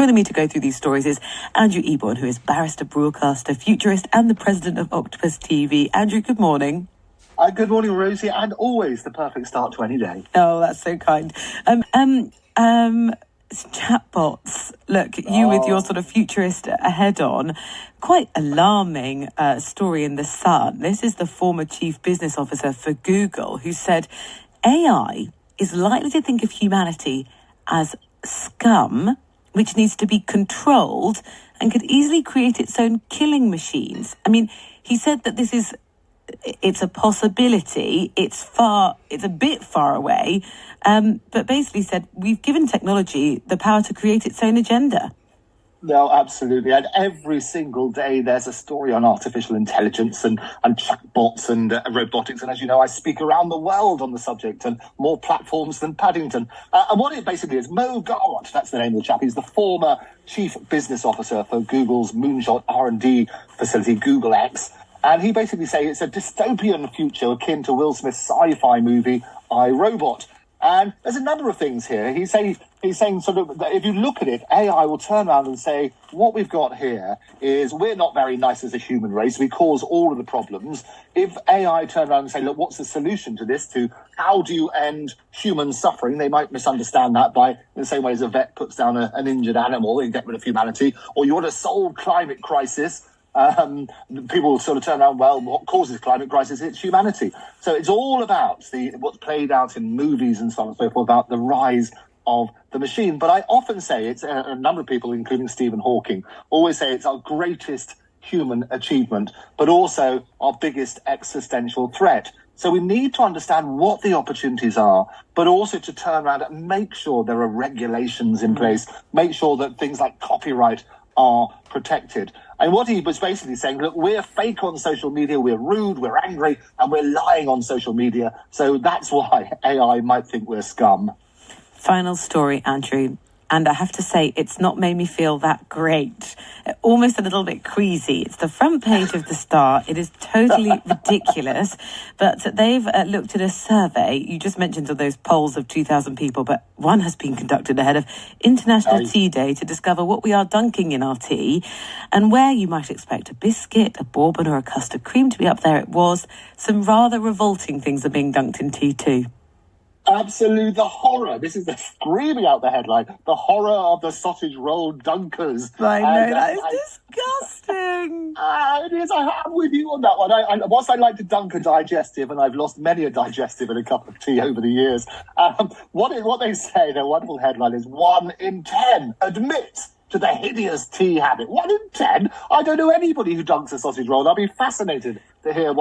Joining me to go through these stories is Andrew Eborn, who is barrister, broadcaster, futurist, and the president of Octopus TV. Andrew, good morning. Good morning, Rosie, and always the perfect start to any day. Oh, that's so kind. Chatbots. Look, you with your sort of futurist head on, quite alarming story in The Sun. This is the former chief business officer for Google who said AI is likely to think of humanity as scum, which needs to be controlled and could easily create its own killing machines. I mean, he said that it's a possibility, it's a bit far away, but basically said we've given technology the power to create its own agenda. No, absolutely. And every single day there's a story on artificial intelligence and chatbots and robotics. And as you know, I speak around the world on the subject and more platforms than Paddington. And what it basically is, Mo Gawat, that's the name of the chap, he's the former chief business officer for Google's moonshot R&D facility, Google X. And he basically says it's a dystopian future akin to Will Smith's sci-fi movie, I, Robot. And there's a number of things here. He's saying sort of, that if you look at it, AI will turn around and say, what we've got here is we're not very nice as a human race. We cause all of the problems. If AI turn around and say, look, what's the solution to this? To how do you end human suffering? They might misunderstand that by, in the same way as a vet puts down an injured animal and get rid of humanity. Or you want to solve climate crisis. People sort of turn around, well, what causes climate crisis? It's humanity. So it's all about what's played out in movies and so on and so forth about the rise of the machine. But I often say it's a number of people, including Stephen Hawking, always say it's our greatest human achievement, but also our biggest existential threat. So we need to understand what the opportunities are, but also to turn around and make sure there are regulations in place, make sure that things like copyright are protected. And what he was basically saying, look, we're fake on social media, we're rude, we're angry, and we're lying on social media. So that's why AI might think we're scum. Final story, Andrew. And I have to say, it's not made me feel that great. Almost a little bit queasy. It's the front page of The Star. It is totally ridiculous. But they've looked at a survey. You just mentioned all those polls of 2,000 people, but one has been conducted ahead of International Tea Day to discover what we are dunking in our tea. And where you might expect a biscuit, a bourbon or a custard cream to be up there, it was. Some rather revolting things are being dunked in tea too. Absolute, the horror. This is the screaming out the headline. The horror of the sausage roll dunkers. I know, that is disgusting. It is. I'm with you on that one. Whilst I like to dunk a digestive, and I've lost many a digestive in a cup of tea over the years, what they say, their wonderful headline is 1 in 10 admit to the hideous tea habit. 1 in 10? I don't know anybody who dunks a sausage roll. I'll be fascinated to hear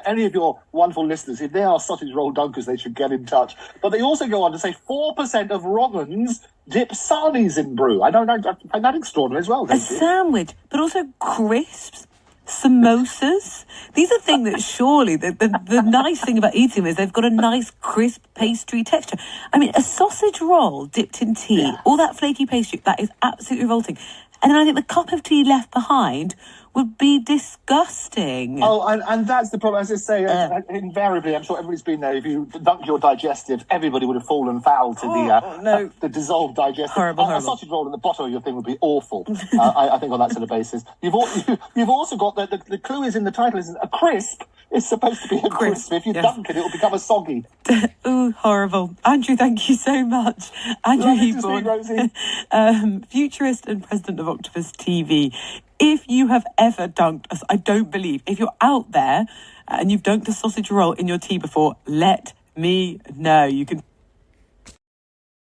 any of your wonderful listeners. If they are sausage roll dunkers, they should get in touch. But they also go on to say 4% of wrong-uns dip sarnies in brew. I find that extraordinary as well, don't you? A sandwich, but also crisps, samosas. These are things that surely, the nice thing about eating them is they've got a nice crisp pastry texture. I mean, a sausage roll dipped in tea, all that flaky pastry, that is absolutely revolting. And then I think the cup of tea left behind would be disgusting. Oh, and that's the problem. As I say, invariably, I'm sure everybody's been there. If you dunk your digestive, everybody would have fallen foul to the dissolved digestive. Horrible. A sausage roll in the bottom of your thing would be awful, I think, on that sort of basis. You've also got the clue is in the title, isn't a crisp. It's supposed to be a crisp. If you dunk it, it will become a soggy. Ooh, horrible. Andrew, thank you so much. Andrew Eborn, futurist and president of Octopus TV. If you have ever dunked, I don't believe, if you're out there and you've dunked a sausage roll in your tea before, let me know. You can